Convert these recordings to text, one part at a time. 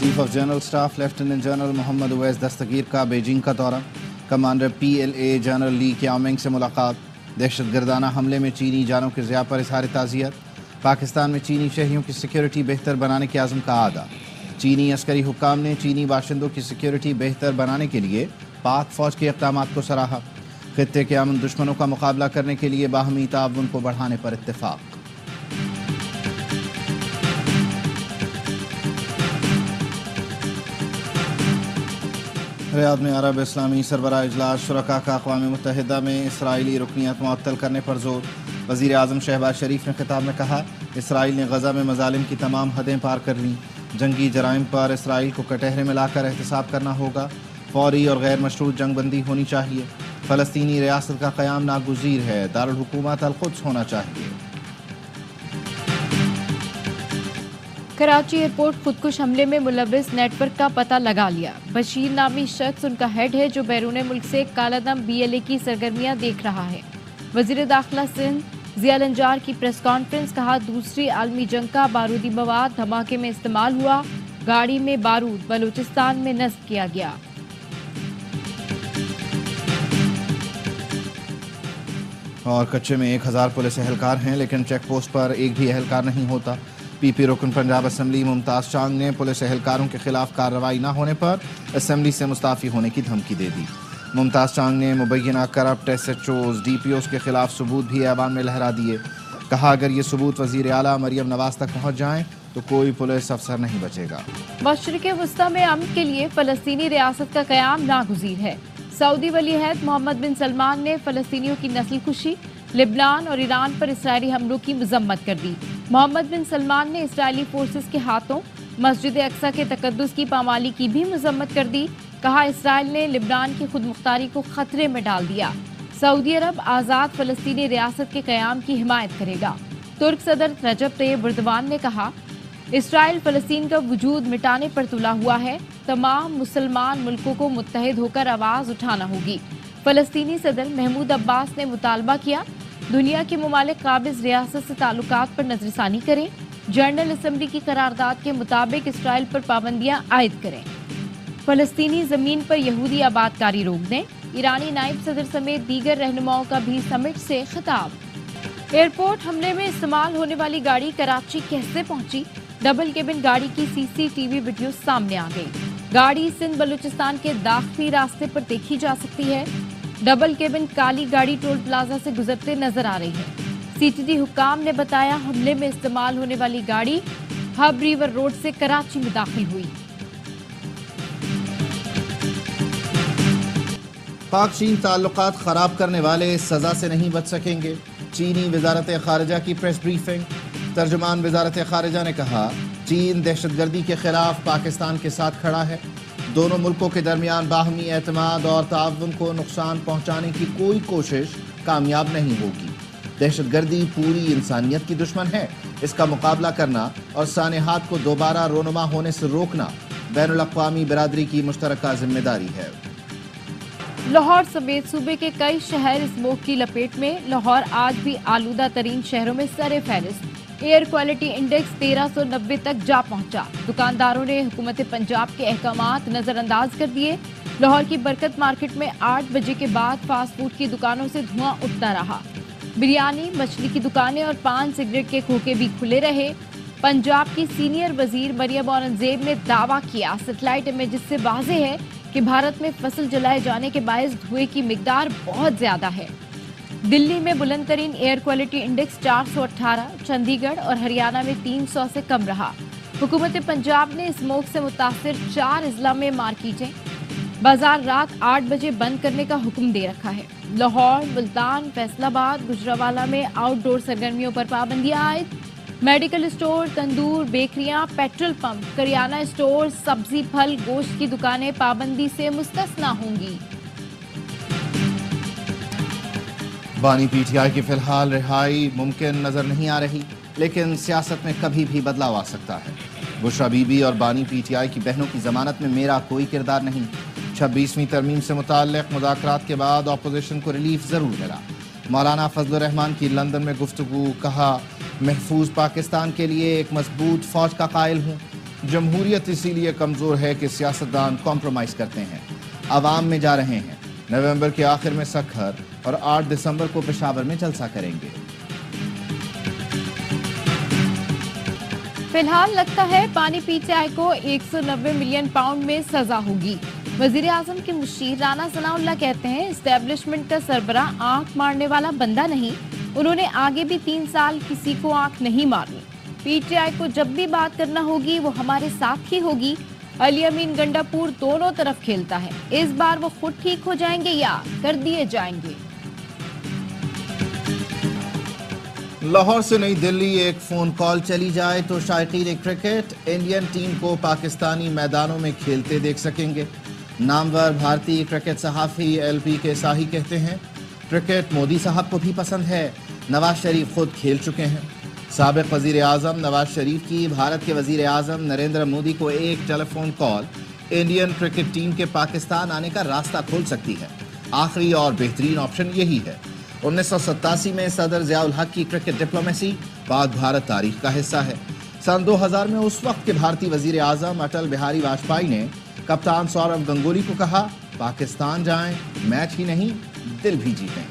Chief of general staff lieutenant general Mohammad Owais Dastagir का Beijing का दौरा, commander PLA general Li Qiaoming से मुलाकात, दहशतगर्दाना हमले में चीनी जानों के ज़िया पर इज़हार ताज़ियत, पाकिस्तान में चीनी शहरियों की सिक्योरिटी बेहतर बनाने के आज़म का आदा। चीनी अस्करी हुक्काम ने चीनी बाशिंदों की सिक्योरिटी बेहतर बनाने के लिए पाक फ़ौज के इक़दामात को सराहा। खित्ते के अमन दुश्मनों का मुकाबला करने के लिए बाहमी ताउन को बढ़ाने पर इत्तेफाक। रियाद में अरब इस्लामी सरबराह इजलास, शुरका का अक़वाम मुत्तहिदा में इसराइली रुकनियत मुअत्तल करने पर जोर। वज़ीर आज़म शहबाज शरीफ ने खिताब में कहा, इसराइल ने गज़ा में मज़ालिम की तमाम हदें पार कर लीं। जंगी जराइम पर इसराइल को कटहरे में लाकर एहतसाब करना होगा। फौरी और गैर मशरूत जंगबंदी होनी चाहिए। फ़लस्तीनी रियासत का क़याम नागुज़ीर है। दारुल हुकूमत अल-कुद्स होना चाहिए। कराची एयरपोर्ट खुदकुश हमले में मुलव्विस नेटवर्क का पता लगा लिया। बशीर नामी शख्स उनका हेड है जो बैरून मुल्क से कालादम BLA की सरगर्मियां देख रहा है। वज़ीर दाखिला सिंध ज़िया लंजार की प्रेस कॉन्फ्रेंस, कहा दूसरी आलमी जंग का बारूदी मवाद धमाके में इस्तेमाल हुआ। गाड़ी में बारूद बलूचिस्तान में नस्ब किया गया। और कच्चे में 1000 पुलिस एहलकार हैं, लेकिन चेक पोस्ट पर एक भी एहलकार नहीं होता। PP रुकन पंजाब असम्बली मुमताज़ चांग ने पुलिस एहलकारों के खिलाफ कार्रवाई न होने पर असम्बली से मुस्ताफ़ी होने की धमकी दे दी। मुमताज़ चांग ने मुबैना करप्ट SHOs DPOs के खिलाफ सबूत भी ऐवान में लहरा दिए। कहा, अगर ये सबूत वज़ीर आला मरियम नवाज तक पहुँच जाएँ तो कोई पुलिस अफसर नहीं बचेगा। मशरिक़ वस्ता में अमन के लिए फ़लस्तीनी रियासत का क़याम नागुज़ीर है। सऊदी वली अहद मोहम्मद बिन सलमान ने फ़लस्तीनियों की नस्ल कुशी, लिबनान और ईरान पर इसराइली हमलों की मज़म्मत कर दी। मोहम्मद बिन सलमान ने इसराइली फोर्सेस के हाथों मस्जिद अक्सा के तकद्दुस की पामाली की भी मज़म्मत कर दी। कहा, इसराइल ने लिबनान की खुद मुख्तारी को खतरे में डाल दिया। सऊदी अरब आज़ाद फ़लस्तीनी रियासत के क़याम की हिमायत करेगा। तुर्क सदर रजब तैयब एर्दोगान ने कहा, इसराइल फ़लस्तीन का वजूद मिटाने पर तुला हुआ है। तमाम मुसलमान मुल्कों को मुत्तहिद होकर आवाज़ उठाना होगी। फ़लस्तीनी सदर महमूद अब्बास ने मुतालबा किया, दुनिया के मुमालिक काबिज़ रियासत से ताल्लुकात पर नज़रसानी करें। जनरल असम्बली की करारदाद के मुताबिक इसराइल पर पाबंदियां आयद करें। फ़लस्तीनी ज़मीन पर यहूदी आबादकारी रोक दें। ईरानी नायब सदर समेत दीगर रहनुमाओं का भी समिट से खिताब। एयरपोर्ट हमले में इस्तेमाल होने वाली गाड़ी कराची कैसे पहुंची? डबल केबिन गाड़ी की CCTV वीडियो सामने आ गई। गाड़ी सिंध बलूचिस्तान के दाखिली रास्ते पर देखी जा सकती है। डबल केबिन काली गाड़ी टोल प्लाजा से गुजरते नजर आ रही है। CTD हुक्काम ने बताया, हमले में इस्तेमाल होने वाली गाड़ी हब रिवर रोड से कराची में दाखिल हुई। पाक चीन ताल्लुकात खराब करने वाले सजा से नहीं बच सकेंगे। चीनी वजारत खारिजा की प्रेस ब्रीफिंग। तर्जुमान वजारत खारिजा ने कहा, चीन दहशतगर्दी के खिलाफ पाकिस्तान के साथ खड़ा है। दोनों मुल्कों के दरमियान बाहमी एतमाद और ताउन को नुकसान पहुंचाने की कोई कोशिश कामयाब नहीं होगी। दहशतगर्दी पूरी इंसानियत की दुश्मन है। इसका मुकाबला करना और सानेहात को दोबारा रोनुमा होने से रोकना बैनुल-अक़वामी बिरादरी की मुश्तरका जिम्मेदारी है। लाहौर समेत सूबे के कई शहर स्मोक की लपेट में। लाहौर आज भी आलूदा तरीन शहरों में सरे फहरिस्त। एयर क्वालिटी इंडेक्स 1390 तक जा पहुंचा। दुकानदारों ने हुकूमत पंजाब के अहकामात नजरअंदाज कर दिए। लाहौर की बरकत मार्केट में 8 बजे के बाद फास्ट फूड की दुकानों से धुआं उठता रहा। बिरयानी, मछली की दुकानें और पान सिगरेट के खोखे भी खुले रहे। पंजाब की सीनियर वजीर मरियम औरंगजेब ने दावा किया, सैटेलाइट इमेजेस से वाज़ेह है कि भारत में फसल जलाए जाने के बायस धुएं की मिकदार बहुत ज्यादा है। दिल्ली में बुलंद तरीन एयर क्वालिटी इंडेक्स 418, चंडीगढ़ और हरियाणा में 300 से कम रहा। हुकूमत पंजाब ने स्मोक से मुतासिर 4 अजला में मार्केटें, बाजार रात 8 बजे बंद करने का हुक्म दे रखा है। लाहौर, मुल्तान, फैसलाबाद, गुजरावाला में आउटडोर सरगर्मियों पर पाबंदियां आयद। मेडिकल स्टोर, तंदूर, बेकरियां, पेट्रोल पंप, करियाना स्टोर, सब्जी, फल, गोश्त की दुकानें पाबंदी से मुस्तस्ना होंगी। बानी PTI की फिलहाल रिहाई मुमकिन नजर नहीं आ रही, लेकिन सियासत में कभी भी बदलाव आ सकता है। बुशरा बीबी और बानी PTI की बहनों की जमानत में मेरा कोई किरदार नहीं। 26वीं तरमीम से मुताल्लिक मुज़ाकरात के बाद अपोजिशन को रिलीफ जरूर मिला। मौलाना फजलुर रहमान की लंदन में गुफ्तगू। कहा, महफूज पाकिस्तान के लिए एक मजबूत फौज का कायल हूँ। जमहूरियत इसीलिए कमजोर है कि सियासतदान कॉम्प्रोमाइज करते हैं, अवाम में जा रहे हैं। नवंबर के आखिर में सखर और 8 दिसंबर को पेशावर में जलसा करेंगे। फिलहाल लगता है पानी पीटीआई को 190 मिलियन पाउंड में सजा होगी। वजीर आजम के मुशीर राना सनाउल्लाह कहते हैं एस्टेब्लिशमेंट का सरबराह आंख मारने वाला बंदा नहीं, उन्होंने आगे भी 3 साल किसी को आंख नहीं मारनी। पीटीआई को जब भी बात करना होगी वो हमारे साथ ही होगी। अली अमीन गंडापुर दोनों तरफ खेलता है, इस बार वो खुद ठीक हो जाएंगे या कर दिए जाएंगे। लाहौर से नई दिल्ली एक फोन कॉल चली जाए तो शायकीन क्रिकेट इंडियन टीम को पाकिस्तानी मैदानों में खेलते देख सकेंगे। नामवर भारतीय क्रिकेट सहाफ़ी LP के शाही कहते हैं क्रिकेट मोदी साहब को भी पसंद है, नवाज शरीफ खुद खेल चुके हैं। साबिक वजीर आजम नवाज शरीफ की भारत के वजीर आजम नरेंद्र मोदी को एक telephone call Indian cricket team के पाकिस्तान आने का रास्ता खोल सकती है। आखिरी और बेहतरीन ऑप्शन यही है। 1987 में सदर ज़ियाउल हक की क्रिकेट डिप्लोमेसी पाक भारत तारीख का हिस्सा है। सन 2000 में उस वक्त के भारतीय वजीर आजम अटल बिहारी वाजपेयी ने कप्तान सौरव गंगुली को कहा पाकिस्तान जाएं, मैच ही नहीं दिल भी जीतें।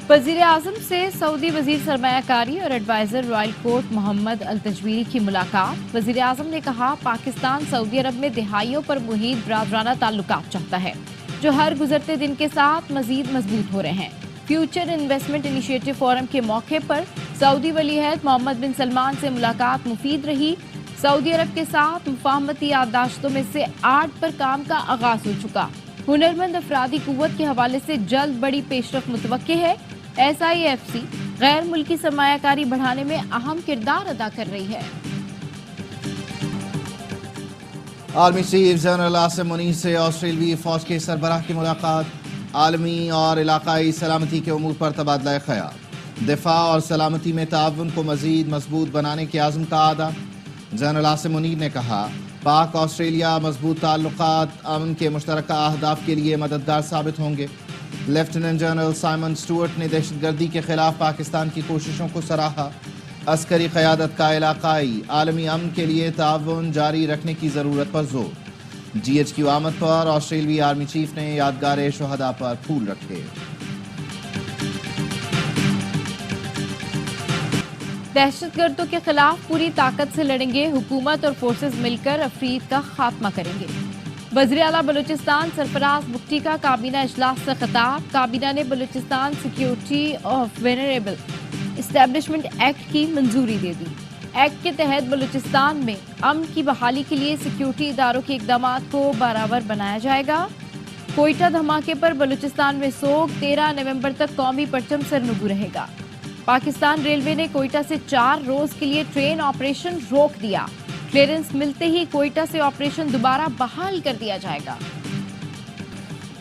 वजीर आजम से सऊदी वजीर सरमायाकारी और एडवाइजर रॉयल कोर्ट मोहम्मद अल तजवीरी की मुलाकात। वजीर आजम ने कहा पाकिस्तान सऊदी अरब में दिहाइयों पर मुहीत बरादराना ताल्लुकात चाहता है जो हर गुजरते दिन के साथ मजीद मजबूत हो रहे हैं। फ्यूचर इन्वेस्टमेंट इनिशिएटिव फोरम के मौके पर सऊदी वली अहद मोहम्मद बिन सलमान से मुलाकात मुफीद रही। सऊदी अरब के साथ मुफाहमती याददाश्तों में से 8 पर काम का आगाज हो चुका। हुनरमंद अफरादी कुव्वत के हवाले से जल्द बड़ी पेशरफ मुतवक्के है। SIFC गैर मुल्की सरमायाकारी बढ़ाने में अहम किरदार अदा कर रही है। Army chief general Asim Munir से ऑस्ट्रेलियाई फौज के सरबराह की मुलाकात। आलमी और इलाकाई सलामती के उमूर पर तबादला ख्याल। दिफा और सलामती में ताउन को मजीद मजबूत बनाने के आज़म का आदा। जनरल आसिम मुनीर ने कहा पाक ऑस्ट्रेलिया मजबूत ताल्लुकात अमन के मुश्तरका अहदाफ के लिए मददगार साबित होंगे। लेफ्टिनेंट जनरल साइमन स्टुअर्ट ने दहशतगर्दी के खिलाफ पाकिस्तान की कोशिशों को सराहा। अस्करी क़यादत का इलाकाई आलमी अमन के लिए ताउन जारी रखने की ज़रूरत पर जोर। GHQ आमद पर ऑस्ट्रेलियाई आर्मी चीफ ने यादगार शुहदा पर फूल रखे। दहशतगर्दों के खिलाफ पूरी ताकत से लड़ेंगे, हुकूमत और फोर्सेस मिलकर अफरीद का खात्मा करेंगे। वज़ीर आला बलूचिस्तान सरफराज बुख्ती का काबीना इजलास से खिताब। काबीना ने Balochistan security of venerable establishment act की मंजूरी दे दी। एक्ट के तहत बलूचिस्तान में अमन की बहाली के लिए सिक्योरिटी इदारों के इक़दामात को बराबर बनाया जाएगा। कोयटा धमाके पर बलूचिस्तान में सोग। 13 नवंबर तक कौमी परचम सरनगू रहेगा। पाकिस्तान रेलवे ने कोयटा से 4 रोज के लिए ट्रेन ऑपरेशन रोक दिया। क्लियरेंस मिलते ही कोयटा से ऑपरेशन दोबारा बहाल कर दिया जाएगा।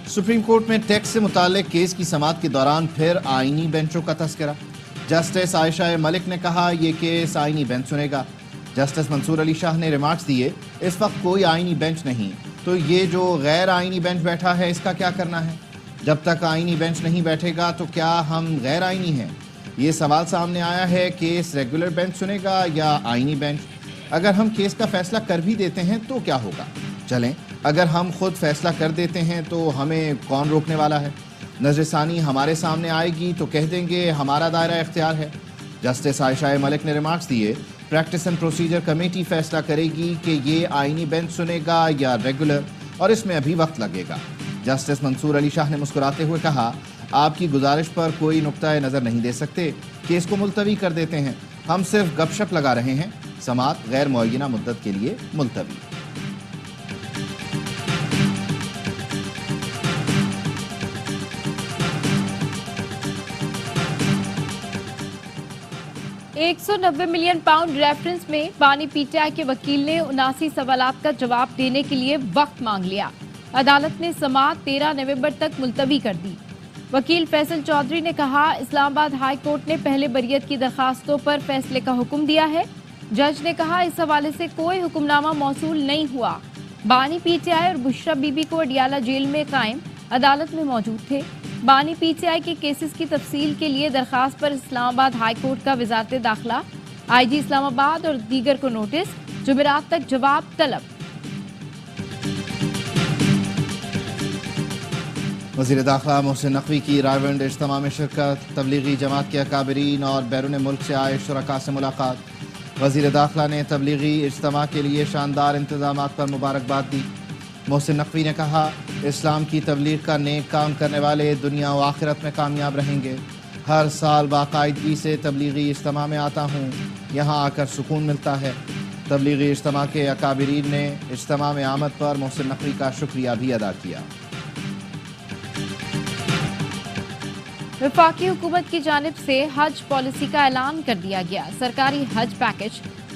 सुप्रीम कोर्ट में टैक्स से मुताल्लिक केस की समाअत के दौरान फिर आईनी बेंचों का तस्करा। जस्टिस आयशा मलिक ने कहा यह केस आईनी बेंच सुनेगा। जस्टिस मंसूर अली शाह ने रिमार्क्स दिए इस वक्त कोई आईनी बेंच नहीं, तो ये जो गैर आईनी बेंच बैठा है इसका क्या करना है। जब तक आईनी बेंच नहीं बैठेगा तो क्या हम गैर आईनी हैं। ये सवाल सामने आया है केस रेगुलर बेंच सुनेगा या आईनी बेंच। अगर हम केस का फैसला कर भी देते हैं तो क्या होगा। चलें अगर हम खुद फैसला कर देते हैं तो हमें कौन रोकने वाला है। नजरसानी हमारे सामने आएगी तो कह देंगे हमारा दायरा इख्तियार है। जस्टिस आयशा मलिक ने रिमार्क्स दिए प्रैक्टिस एंड प्रोसीजर कमेटी फैसला करेगी कि ये आईनी बेंच सुनेगा या रेगुलर, और इसमें अभी वक्त लगेगा। जस्टिस मंसूर अली शाह ने मुस्कुराते हुए कहा आपकी गुजारिश पर कोई नुक्ता नज़र नहीं दे सकते, केस को मुलतवी कर देते हैं। हम सिर्फ गपशप लगा रहे हैं। समाअत गैर मुअय्यना मुद्दत के लिए मुलतवी। £190 मिलियन रेफरेंस में बानी पीटीआई के वकील ने 79 सवालात का जवाब देने के लिए वक्त मांग लिया। अदालत ने समाअत 13 नवंबर तक मुलतवी कर दी। वकील फैसल चौधरी ने कहा इस्लामाबाद हाई कोर्ट ने पहले बरियत की दरखास्तों पर फैसले का हुक्म दिया है। जज ने कहा इस हवाले से कोई हुक्मनामा मौसूल नहीं हुआ। बानी पीटीआई और बुशरा बीबी को अडियाला जेल में कायम अदालत में मौजूद थे। बानी पीटीआई के केसेस की तफसील के लिए दरखास्त पर इस्लामाबाद हाई कोर्ट का वजारत दाखिला IG इस्लामाबाद और दीगर को नोटिस, जुमेरात तक जवाब तलब। वज़ीर दाखिला मोहसिन नकवी की रायवंड इज्तिमा में शिरकत, तबलीगी जमात के अकाबरीन और बैरून मुल्क से आए शुरका से मुलाकात। वज़ीर दाखिला ने तबलीगी इज्तिमा के लिए शानदार इंतजामात पर मुबारकबाद दी। मोहसिन नकवी ने कहा, इस्लाम की तबलीग का नेक काम करने वाले दुनिया व आखिरत में कामयाब रहेंगे। हर साल बाकायदगी से तबलीगी इज्तिमा में आता हूँ, यहाँ आकर सुकून मिलता है। तबलीगी इज्तिमा के अकाबरीन ने इज्तिमा में आमद पर मोहसिन नकवी का शुक्रिया भी अदा किया। वफाकी हुकूमत की जानिब से हज पॉलिसी का ऐलान कर दिया गया। सरकारी हज पैकेज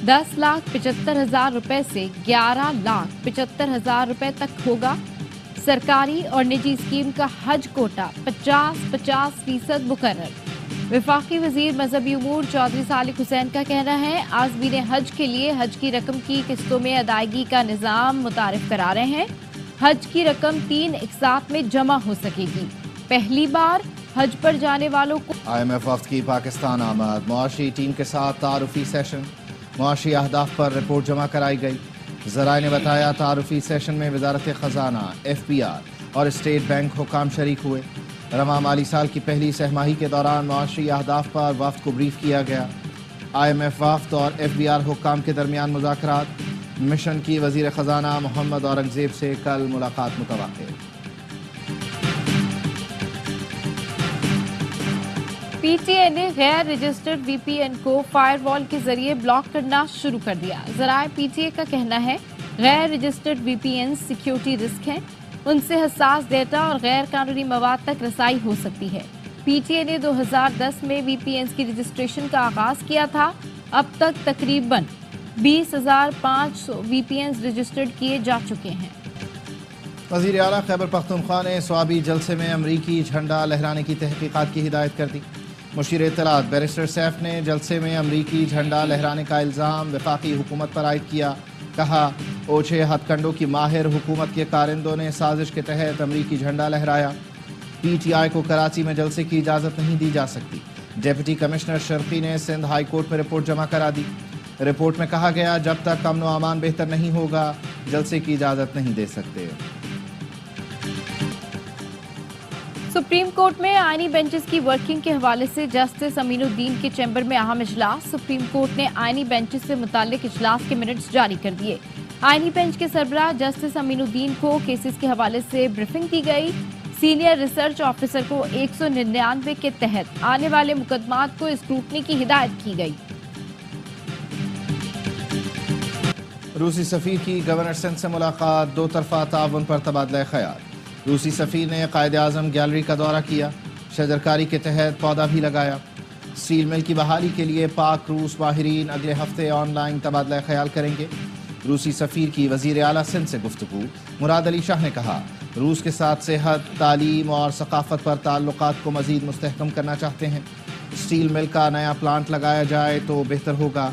10,75,000 रुपए से 11,75,000 रुपए तक होगा। सरकारी और निजी स्कीम का हज कोटा 50-50% मुकर्रर। वफाकी वजीर मजहबी उमूर चौधरी सालिक हुसैन का कहना है, आज़मीन हज के लिए हज की रकम की किस्तों में अदायगी का निज़ाम मुतारिफ करा रहे हैं। हज की रकम 3 इकसात में जमा हो सकेगी। पहली बार हज पर जाने वालों को IMF वफ्द की पाकिस्तान आमद, मुआशी टीम के साथ तारुफी सेशन, मुआशी अहदाफ पर रिपोर्ट जमा कराई गई। ज़राए ने बताया, तारुफी सेशन में वजारत ख़जाना, FPR और स्टेट बैंक हुकाम शरीक हुए। रवा माली साल की पहली सहमाही के दौरान मुआशी अहदाफ पर वफ्द को ब्रीफ किया गया। IMF वफ्द और FBR हुकाम के दरमियान मुज़ाकरात। मिशन की वज़ीर ख़जाना मोहम्मद औरंगज़ेब से कल मुलाकात मुतवक्किल। PTA ने गैर रजिस्टर्ड VPN को फायरवॉल के जरिए ब्लॉक करना शुरू कर दिया। ज़राए PTA का कहना है, गैर रजिस्टर्ड VPN सिक्योरिटी रिस्क हैं, उनसे हसास डेटा और गैर कानूनी मवाद तक रसाई हो सकती है। PTA ने 2010 में VPN की रजिस्ट्रेशन का आगाज किया था। अब तक तकरीबन 20,500 VPN रजिस्टर्ड किए जा चुके हैं। वज़ीर आला खैबर पख्तूनख्वा ने स्वाबी जलसे में अमरीकी झंडा लहराने की तहकीकात की हिदायत कर दी। मुशीर इत्तलात बैरिस्टर सैफ ने जलसे में अमरीकी झंडा लहराने का इल्ज़ाम वफाकी हुकूमत पर आयद किया। कहा, ओछे हथकंडों की माहिर हुकूमत के कारिंदों ने साजिश के तहत अमरीकी झंडा लहराया। PTI को कराची में जलसे की इजाज़त नहीं दी जा सकती। डिप्टी कमिश्नर शर्की ने सिंध हाई कोर्ट में रिपोर्ट जमा करा दी। रिपोर्ट में कहा गया, जब तक अमन व अमान बेहतर नहीं होगा, जलसे की इजाज़त नहीं दे सकते। सुप्रीम कोर्ट में आईनी बेंचेस की वर्किंग के हवाले से जस्टिस अमीनुद्दीन के चैम्बर में अहम इजलास। सुप्रीम कोर्ट ने आईनी बेंचेस से मुताल्लिक इजलास के मिनट्स जारी कर दिए। आईनी बेंच के सरबराह जस्टिस अमीनुद्दीन को केसेस के हवाले से ब्रीफिंग दी गई। सीनियर रिसर्च ऑफिसर को 199 के तहत आने वाले मुकदमात को स्क्रूटनी की हिदायत की गई। रूसी सफीर की गवर्नर सिंध से मुलाकात, दो तरफा ताउन पर तबादला ख्याल। रूसी सफीर ने कायद आज़म गैलरी का दौरा किया, शजरकारी के तहत पौधा भी लगाया। स्टील मिल की बहाली के लिए पाक रूस माहिरीन अगले हफ्ते ऑनलाइन तबादला ख्याल करेंगे। रूसी सफीर की वज़ीर आला सिंध से गुफ्तगू। मुराद अली शाह ने कहा, रूस के साथ सेहत, तालीम और सकाफत पर ताल्लुकात को मज़ीद मुस्तहकम करना चाहते हैं। स्टील मिल का नया प्लांट लगाया जाए तो बेहतर होगा।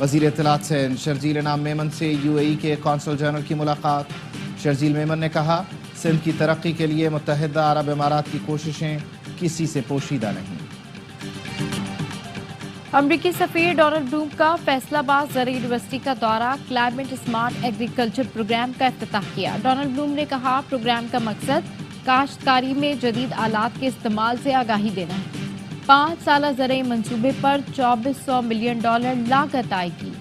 वज़ीर इत्तलात सिंध शर्जील इनाम मेमन से UAE के कौंसल जनरल की मुलाकात। शर्जील मेमन ने कहा, सिंध की तरक्की के लिए मुत्तहिदा अरब इमारात की कोशिशें किसी से पोशीदा नहीं। अमरीकी सफीर डोनाल्ड ब्लूम का फैसलाबाद ज़रा यूनिवर्सिटी का दौरा, क्लाइमेट स्मार्ट एग्रीकल्चर प्रोग्राम का इफ्तिताह किया। डोनाल्ड ब्लूम ने कहा, प्रोग्राम का मकसद काश्तकारी में जदीद आलात के इस्तेमाल से आगाही देना है। 5 साला ज़राई मंसूबे पर $2400 मिलियन लागत आएगी।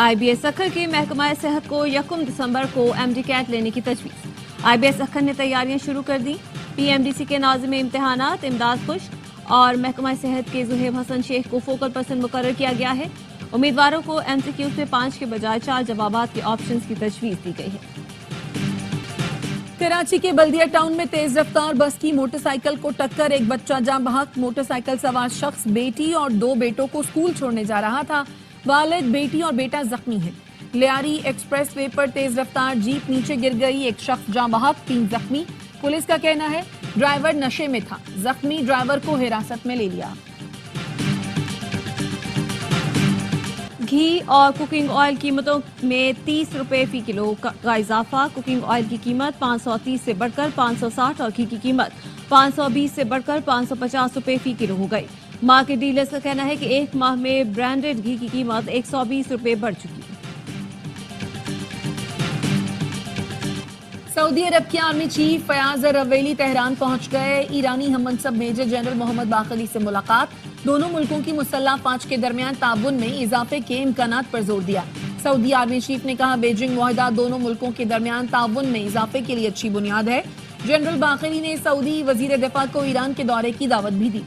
IBS अखर के महकमा सेहत को 1 दिसंबर को MD कैट लेने की तजवीज़। IBS अखर ने तैयारियां शुरू कर दी। PMDC के नाज़िम इम्तिहानात इमदाद खुश और महकमा सेहत के ज़ुहैब हसन शेख को फोकल पर्सन मुकर्रर किया गया है। उम्मीदवारों को MCQs में 5 के बजाय 4 जवाबात के ऑप्शंस की तजवीज़ दी गई है। कराची के बल्दिया टाउन में तेज रफ्तार बस की मोटरसाइकिल को टक्कर, एक बच्चा जाँ बहक। मोटरसाइकिल सवार शख्स बेटी और 2 बेटों को स्कूल छोड़ने जा रहा था। वालिद, बेटी और बेटा जख्मी है। लियारी एक्सप्रेस वे पर तेज रफ्तार जीप नीचे गिर गई, एक शख्स जाँ बहक, 3 जख्मी। पुलिस का कहना है ड्राइवर नशे में था। जख्मी ड्राइवर को हिरासत में ले लिया। घी और कुकिंग ऑयल कीमतों में 30 रुपए फी किलो का इजाफा। कुकिंग ऑयल की कीमत 530 से बढ़कर 560 और घी की कीमत 520 से बढ़कर 550 रुपए फी किलो हो गई। مارکیٹ ڈیلرز کا کہنا ہے کہ ایک ماہ میں برانڈڈ گھی کی قیمت 120 روپے بڑھ چکی ہے۔ سعودی عرب کے آرمی چیف فیاض رویلی تہران پہنچ گئے۔ ایرانی ہم منصب میجر جنرل محمد باقری سے ملاقات، دونوں ملکوں کی مسلح افواج کے درمیان تعاون میں اضافے کے امکانات پر زور دیا۔ سعودی آرمی چیف نے کہا بیجنگ معاہدہ دونوں ملکوں کے درمیان تعاون میں اضافے کے لیے اچھی بنیاد ہے۔ جنرل باقری نے سعودی وزیر دفاع کو ایران کے دورے کی دعوت بھی دی۔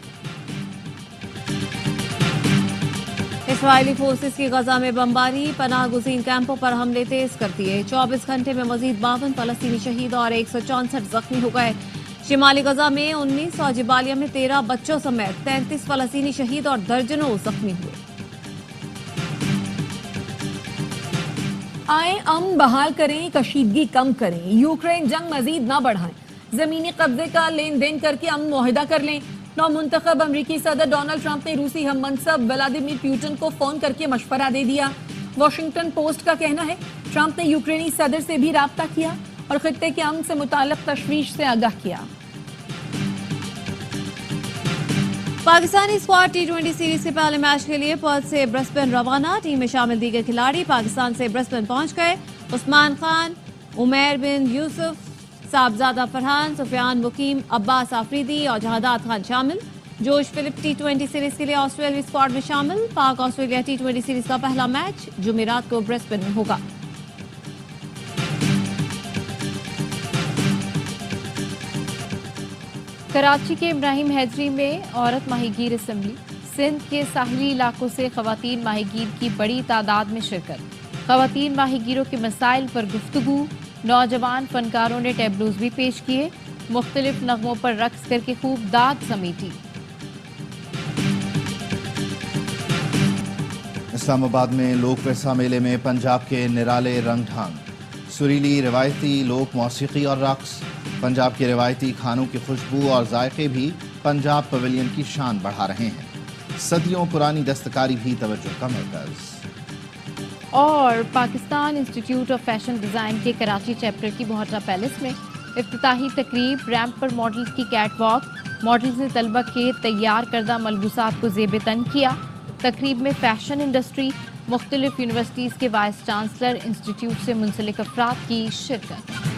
اسرائیلی فورسز کی غزہ میں بمباری، پناہ گزین کیمپوں پر حملے تیز کرتی ہے۔ 24 گھنٹے میں مزید 52 فلسطینی شہید اور 164 زخمی ہو گئے۔ شمالی غزہ میں 19 اور جبالیہ میں 13 بچوں سمیت 33 فلسطینی شہید اور درجنوں زخمی ہوئے۔ آئیں امن بحال کریں، کشیدگی کم کریں، یوکرین جنگ مزید نہ بڑھائیں، زمینی قبضے کا لین دین کر کے امن معاہدہ کر لیں۔ نو منتخب امریکی صدر ڈونلڈ ٹرمپ نے روسی ہم منصب ولادیمیر پیوٹن کو فون کر کے مشورہ دے دیا۔ واشنگٹن پوسٹ کا کہنا ہے ٹرمپ نے یوکرینی صدر سے بھی رابطہ کیا اور خطے کے امن سے متعلق تشویش سے آگاہ کیا۔ پاکستانی اسکواڈ ٹی20 سیریز کے پہلے میچ کے لیے پرتھ سے برسبن روانہ، ٹیم میں شامل دیگر کھلاڑی پاکستان سے برسبن پہنچ گئے۔ عثمان خان، عمیر بن یوسف، صاحبزادہ فرحان، سفیان مقیم، عباس آفریدی اور جہادات خان شامل۔ جوش فلپ ٹی20 سیریز کے لیے آسٹریلوی اسکواڈ میں شامل۔ پاک آسٹریلیا ٹی20 سیریز کا پہلا میچ جمعرات کو برسبن میں ہوگا۔ کراچی کے ابراہیم حیدری میں عورت ماہی گیر اسمبلی، سندھ کے ساحلی علاقوں سے خواتین ماہی گیر کی بڑی تعداد میں شرکت، خواتین ماہی گیروں کے مسائل پر گفتگو، نوجوان فنکاروں نے ٹیبلوز بھی پیش کیے، مختلف نغموں پر رقص کر کے خوب داد سمیٹی۔ اسلام آباد میں لوک ورثہ میلے میں پنجاب کے نرالے رنگ ڈھنگ، سریلی روایتی لوک موسیقی اور رقص، پنجاب کے روایتی کھانوں کی خوشبو اور ذائقے بھی پنجاب پویلین کی شان بڑھا رہے ہیں۔ صدیوں پرانی دستکاری بھی توجہ کا مرکز۔ اور Pakistan institute of fashion design کے کراچی چیپٹر کی بہٹا پیلس میں افتتاحی تقریب، ریمپ پر ماڈلز کی کیٹ واک، ماڈلز نے طلبہ کے تیار کردہ ملبوسات کو زیب تن کیا۔ تقریب میں فیشن انڈسٹری، مختلف یونیورسٹیز کے وائس چانسلر، انسٹیٹیوٹ سے منسلک افراد کی شرکت۔